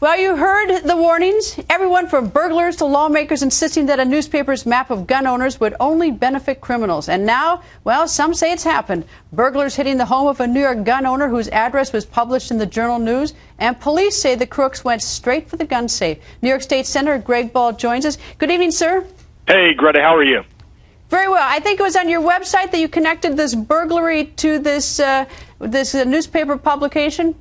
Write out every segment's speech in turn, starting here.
Well, you heard the warnings. Everyone from burglars to lawmakers insisting that a newspaper's map of gun owners would only benefit criminals. And now, well, some say it's happened. Burglars hitting the home of a New York gun owner whose address was published in the Journal News. And police say the crooks went straight for the gun safe. New York State Senator Greg Ball joins us. Good evening, sir. Hey, Greta, how are you? Very well. I think it was on your website that you connected this burglary to this newspaper publication.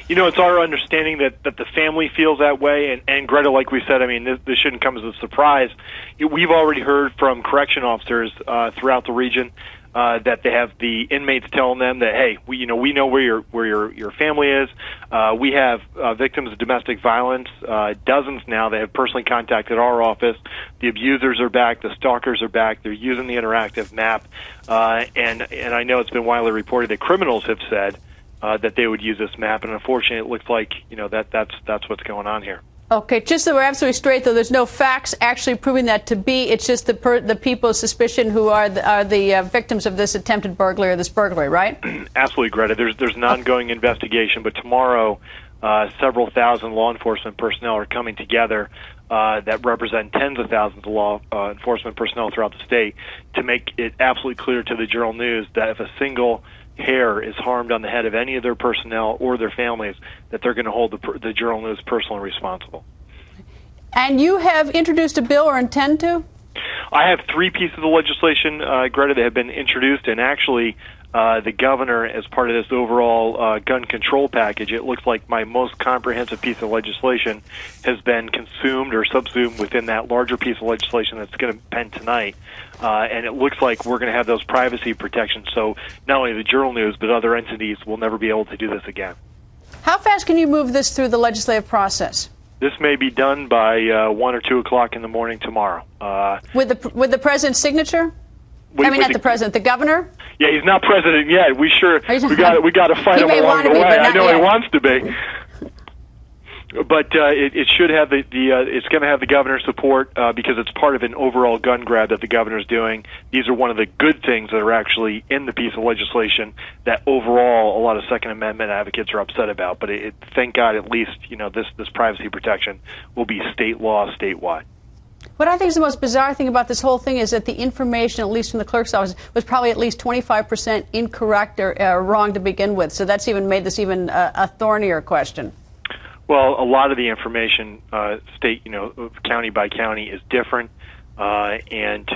You know, it's our understanding that the family feels that way, and Greta, like we said, I mean, this shouldn't come as a surprise. We've already heard from correction officers throughout the region that they have the inmates telling them that, hey, we know where your family is. We have victims of domestic violence, dozens now that have personally contacted our office. The abusers are back, the stalkers are back. They're using the interactive map, and I know it's been widely reported that criminals have said that they would use this map, and unfortunately, it looks like that's what's going on here. Okay, just so we're absolutely straight, though, there's no facts actually proving that to be. It's just the people's suspicion who are the victims of this attempted burglary or this burglary, right? Absolutely, Greta. There's an ongoing investigation, but tomorrow, several thousand law enforcement personnel are coming together that represent tens of thousands of law enforcement personnel throughout the state to make it absolutely clear to the Journal News that if a single hair is harmed on the head of any of their personnel or their families, that they're going to hold the Journal News personally responsible. And you have introduced a bill or intend to? I have three pieces of legislation, Greta, that have been introduced, and actually the governor, as part of this overall gun control package, it looks like my most comprehensive piece of legislation has been consumed or subsumed within that larger piece of legislation that's going to pen tonight. And it looks like we're going to have those privacy protections, so not only the Journal News, but other entities will never be able to do this again. How fast can you move this through the legislative process? This may be done by 1 or 2 o'clock in the morning tomorrow. With the president's signature? Not the president, the governor? Yeah, he's not president yet. We got to fight him along the way. I know he wants to be. But it should have it's going to have the governor's support because it's part of an overall gun grab that the governor's doing. These are one of the good things that are actually in the piece of legislation that overall a lot of Second Amendment advocates are upset about. But thank God, at least this privacy protection will be state law statewide. What I think is the most bizarre thing about this whole thing is that the information, at least from the clerk's office, was probably at least 25% incorrect or wrong to begin with. So that's even made this even a thornier question. Well, a lot of the information, state, county by county, is different, and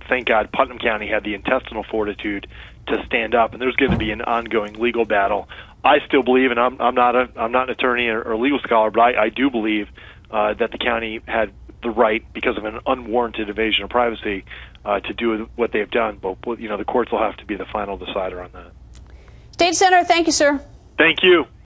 thank God Putnam County had the intestinal fortitude to stand up, and there's going to be an ongoing legal battle. I still believe, and I'm not an attorney or legal scholar, but I do believe that the county had the right, because of an unwarranted invasion of privacy, to do what they've done. But the courts will have to be the final decider on that. State Senator, thank you, sir. Thank you.